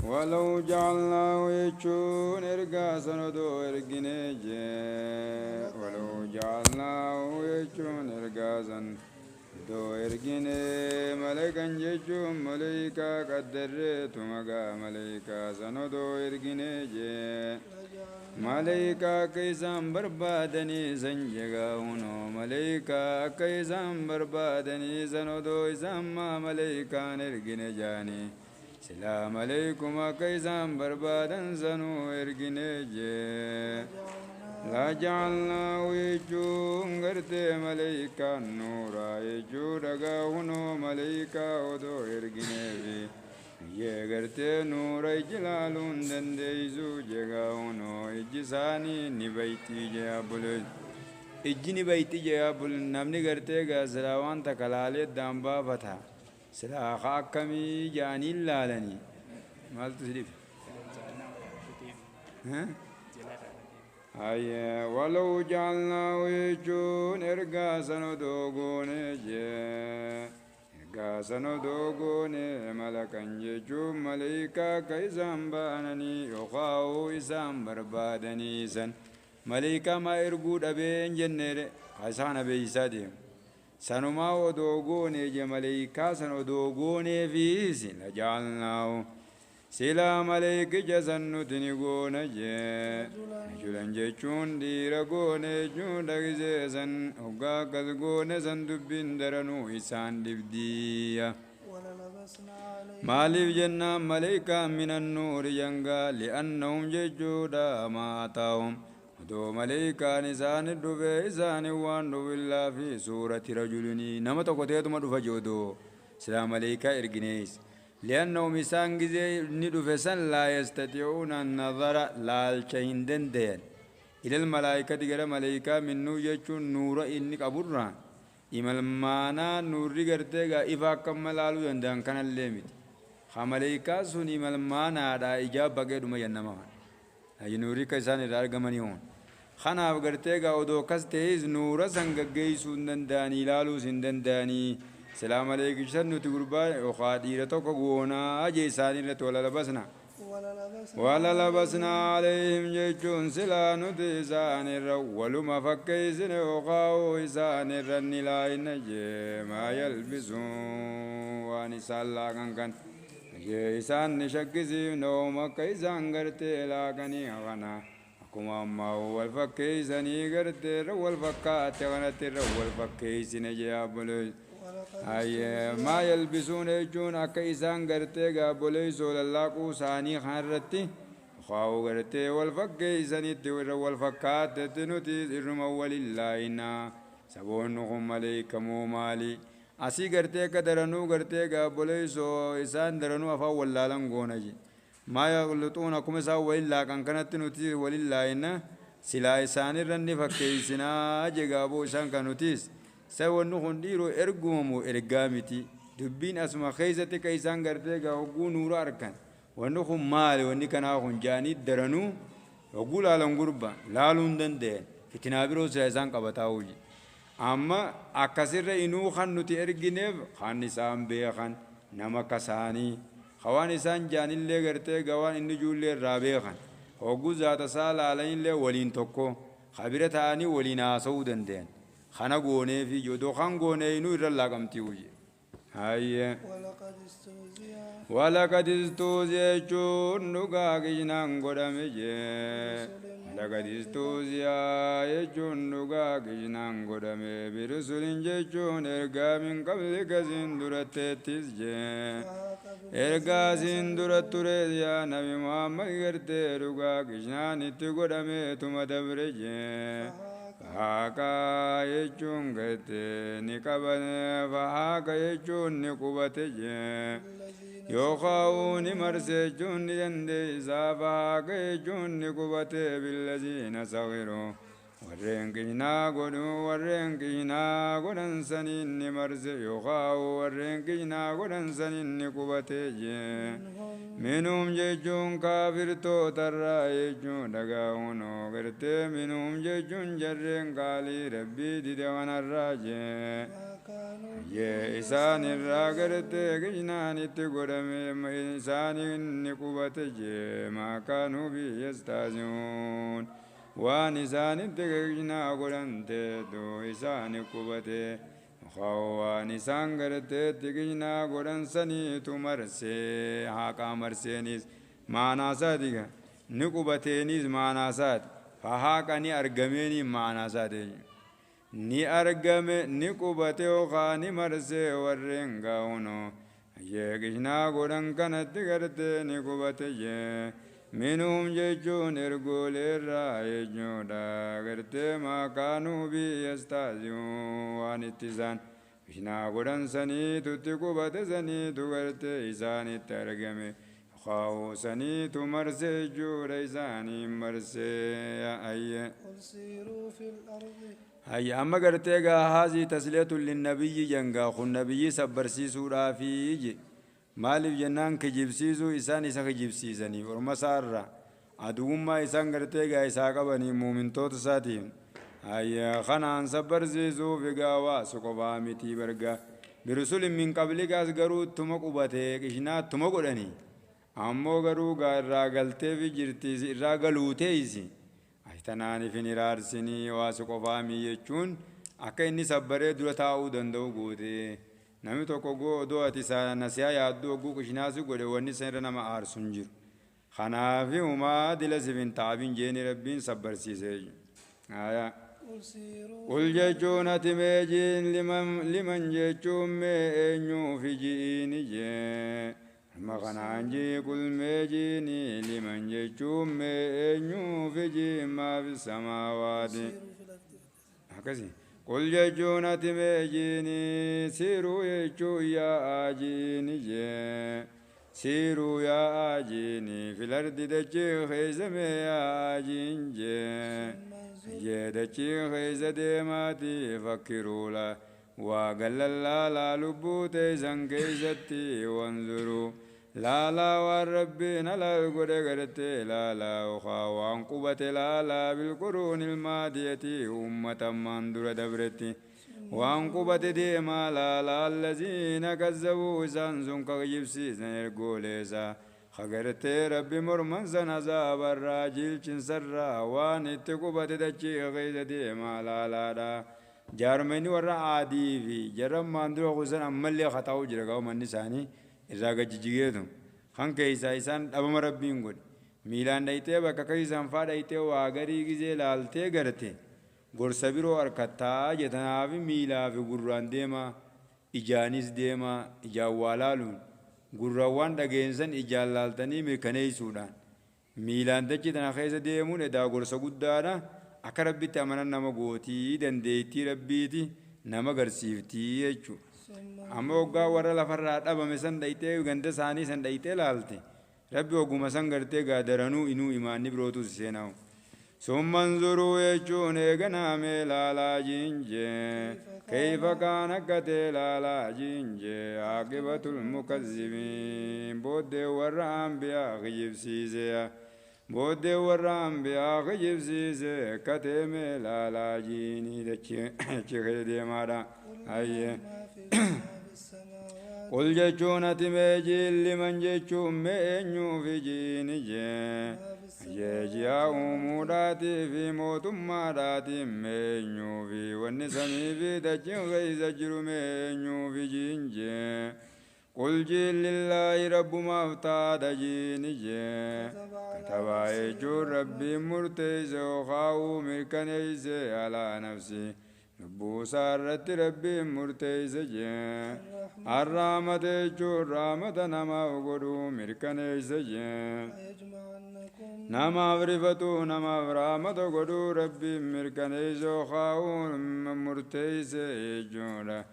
ولو جعلناه يجون إرقاسا ودو إرقنيج ولو جعلناه يجون إرقاسا دو إرقني ملكا جيجون مليكا قدرت مقا مليكا سندو إرقنيج ملائكة كيسان بربادني سنجغا هنو ملائكة كيسان بربادني سندو إسما ملائكة نرقن جاني سلام عليكم كيسان بربادا سنو إرقن لا جعلنا ويجون غرتي ملائكة نورا يجو رغا هنو ملائكة ودو إرقن Ye garte nura ijlalun dandeizu jega uno ijisani nibaiti jabul ijni baiti jabul namni garte ga zarawan takalale damba fata sira khakami jani lalani mal tusrif ha ay walau jalna wajun irga sanodogone je Gasano dogone malakan jechum malaika kaisam banani yokhau isam barbadani san malaika ma irgu dabe jennere kasana be isadi sanuma odogone je malaika sano dogone fi sin jalnao sila malaika jasannu tinigona je julan jechun diragone jundagise san uga kalgone san dubbin daranu isan dibdiya مالف جنة ملائكة من النور ينقى لأنهم ججودا ما أتاهم دو ملائكة نسان الدفع إسان وان دو الله في سورة رجلني نما تقوتيت مدفع جودو سلام ملائكة إرقنيس لأنهم إسان جزي ندفسن لا يستطيعون النظر لالشهندن دين إلى الملائكة تقرأ ملائكة من نور يجون نور إنك أبران imalmaana nurri garteega ifaa kammalaalu danda'an kanallee miti hamaleekaa sun imalmaanaadha ijaa baqeedhuma yannamaman nurri ka isaan irraa argamanii hoon kanaaf garteega odoo kas ta'es nuura san gaggeessuu hin danda'anii ilaaluus hin danda'anii salaam aleekishan nuti gurbaa yookaan dhiira tokko goonaa ajee isaanii irratti wala labasna ولا لبسنا عليهم جيشون سلا نتيسان الرول ما فكيسن وقاو إسان الرنلا نجي ما يلبسون وانسان لاغن كان إسان نشكسي نوم كيسان غرتي لاغني غنا أكما ما هو الفكيسني غرتي رول فكات غنتي رول فكيسن جابلو أي ما يلبسون يجون أكيسان غرتي قابلي سول الله قوساني خارتي خاو غرتي والفكيسان يتور والفكات تنوتي إرم ولله سبونهم عليكم مالي أسي غرتي كدرنو غرتي قابلي سو إسان درنو أفا واللالن غونجي ما يغلطون أكم سا ولله كان كانت نوتي ولله سلا إسان رني فكيسنا جغابو إسان كانوتيس سوى هنديرو إرجومو إرجامتي دبين أسمع خيزة كيسان غرتيغا وقو نور أركان ونخم مال ونكنا خنجاني درنو وقول على غربة لا لندن ده فتنابرو سيزان قبطاوجي أما أكسر إنو خان نتي إرجنيف خان نسام بيخان نما كساني خوان إسان جاني اللي غرتيغا وان إنو جولي رابيخان وقو ذات سال علين اللي ولين توكو خبرة آني ولين آسودن دين خنا غوني في جودو خان غوني نو يرلا قمتيوجي هاي ولقد استوزي جون نوغا كينان غدامجي ولقد استوزي جون نوغا كينان غدامي برسول جون ارغا من قبل كزندرت تسجي ارغا زندرت يا نبي محمد غرتي رغا كينان تغدامي تمدبرجي Haka yechun gate nikabane vahaka yechun nikubate je yokhau ni marse chun yende zava yechun nikubate billazina sagiru warreen qishnaa godhan saniin ni marse yookaan warreen qishnaa godhan saniin ni qubate jee minhum jechuun kaafirtootarraa jechuun dhagaa'uun gartee minhum jechuun jarreen qaalii rabbii dide kanarraa jee yee isaan irraa gartee qishnaan itti godhame isaaniin ni qubate jee maakaanuu biyyastaazimuun waan isaanitti qishnaa godhanteetu isaani qubate waan isaan garteetti qishnaa godhan saniitu marsee haqaa marseenis maanaasaatiga ni qubateenis maanaasaati haqa ni argameeni maanaasaati ni argame ni qubate yookaan ni marsee warreen gaa'uno yee qishnaa godhan kanatti gartee ni qubate jee minhum jechuun ergooleerraa jechuudha gartee maakaanuu biyyastaazimuun waan itti isaan qishnaa godhan saniitutti qubate saniitu gartee isaanitti argame kaa'uu saniitu marsee jechuudha isaanii marsee ayya amma gartee gaa haazii tasleetu linnabiyyi jangaa kun nabiyyi sabbarsiisuudhaafii je maaliif jennaan kijibsiisuu isaan isa kijibsiisanii orma isaarra aduwummaa isaan gartee gaa isaa qabanii muumintoota isaatiin ayya kanaan sabbarsiisuuf egaa waasu qofaa mitii barga birusul min qabligaas garuu ittuma qubatee qishnaa ittuma godhanii ammoo garuu gaa irraa galteefi jirtiisi irraa galuuteeysi tanaaniif hin iraarsinii waasu qofaa mii jechuun akka inni sabbaree dura taa'uu danda'u gootee namni tokko odoo ati nasiyaa yaaddu oguu qishnaasu godhe wanni isa irra nama aarsu hin jiru kanaafi humaa dila sifin taabin jeeni rabbiin sabbarsiisee qul jechuun ati meejiin liman jechuun mee eenyuufi ji'iini jee makanaan jii qul meejiini liman jechuun mee eenyuufi ji'in maafi samaawaati akkasii قل جون أتمجيني سيروا يجو يا آجيني سيروا يا آجيني في الأرض دجي خيزم يا آجين دجي خيز ديماتي فكروا لا وقال لا لبوتي زنكيزتي وانظروا لا والربين لا القرقرت لا وخاوان قوة لا بالقرون المادية أمة من در دبرتي وان قوة ديما لا الذين كذبوا زنزن كجبسي زنرقوليسا خقرت ربي مرمن زنزاب الراجل چنسر وان اتقوة دجي غيز ديما لا جارمني ورا عادي في جرم ماندرو غزن أمالي خطاو جرقاو من نساني irraa jijjigeetu kan keeysaa isaan dhabama rabbiin godhe miilaan dhaytee bakka keeysaan faa dhaytee waa garii gizee laaltee garte gorsa biroo harkattaa jetanaafi miilaafi gurraan deema ijaanis deema ijaan waa laaluun gurraawwan dhageensan ijaan laaltanii mirkaneeysuudhaan miilaan dachi tana keessa deemuun edaa gorsa guddaadha akka rabbitti amanan nama gootii dandeettii rabbiiti nama garsiiftii jechuudha amma waggaa warra lafarraa dhabame san dhaytee ganda isaanii san dhaytee laalte rabbi oguma san gartee gaadaranuu inuu imaanni birootus seenaa'u summan zuruu jechuun eeganame laalaa jinje kayfa kaan akkatee laalaa jinje aaqibatul mukazzibiin booddee warra anbiyaa kijibsiisee booddee warra anbiyaa kijibsiisee akkateeme laalaa jiinii dachee deemaadha ayyee قل جون أتمجي لمن جون مأنيو في جيني جيجيا أموراتي في موت مراتي مأنيو في والنسمي في دجين غيظ جرو مأنيو في جيني قل جل لله رب ما افتاد جيني كتب يجور ربي مرتيز وخاو مركنيز على نفسي بوسارت ربي مرتيز الرحمة جور رحمة نما وقدو مركنيز نما عرفتو نما رحمة وقدو ربي مركنيز وخاو مرتيز جورا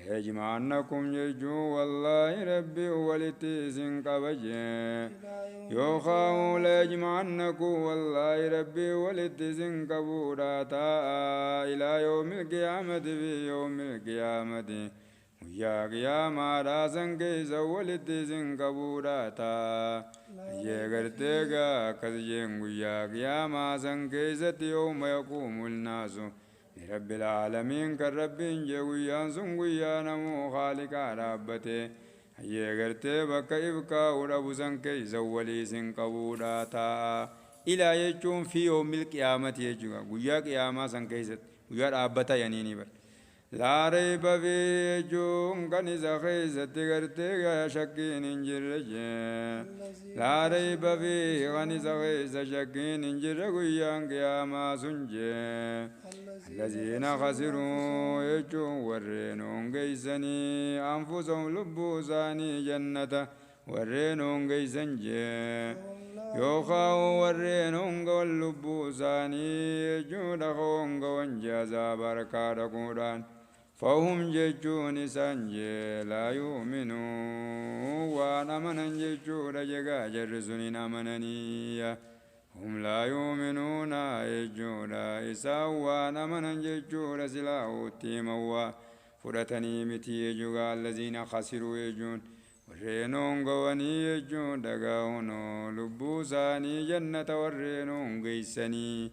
ليجمعنكم جيجو والله ربي ولتيزن قبجي يوخاو ليجمعنكم والله ربي ولتيزن قبوراتا إلى يوم القيامة في يوم القيامة ويا قياما راسن كيس ولتيزن قبوراتا يغرتيغا كذجين ويا قياما سن كيست يوم يقوم الناس رب العالمين كالرب جويا سنويا نمو خالق ربته يغرتي بك إبكا ورب سن كيس ولي سن قبوراتا إلى يجون في يوم القيامة يجوا ويا قياما سن كيست ويا ربتا ينيني بر لا ريب في جون كنيسة خيزة تغرتيغا شكين انجرج لا ريب في كنيسة خيزة شكين انجرج ويا قياما سنجي الذين خسروا يجون ورينون قيسني أنفسهم لبوساني جنة ورينون قيسنجي يوخاو ورينون قول لبوساني يجون خون قوان جازا بركات قران فهم جيجون سنجي لا يؤمنون وانا منن جيجون جيجا جرسونين امنني هم لا يؤمنون يجون إساوانا منن جيجون سلاو تيموا فرتني متي يجوغا الذين خسروا يجون ورينون قواني يجون دقاونو لبوساني جنة ورينون قيسني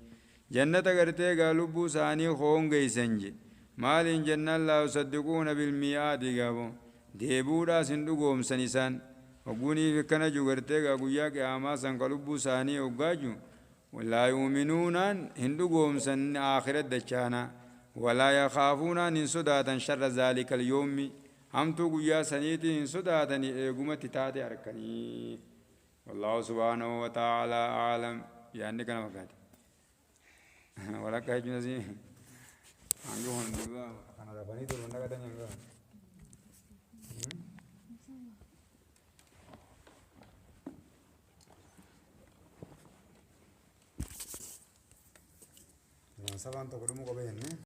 جنة قرتيغا لبوساني خون قيسنجي مالين جنة لا يصدقون بالميعاد قابو ديبودا سندقوم سنسان وقوني في كنجو قرتيغا قوياك آماسا قلبو ساني وقاجو ولا يؤمنون هندقوم سن آخرة دچانا ولا يخافون ان صداتا شر ذلك اليوم هم تو قويا سنيتي ان صداتا ايقومة تاتي أركني والله سبحانه وتعالى أعلم يعني كنا مكاتي ولا كاي نزي عنده هندولا أنا رباني تو بندا كتا نيانغا سبحان تو كرمو كبير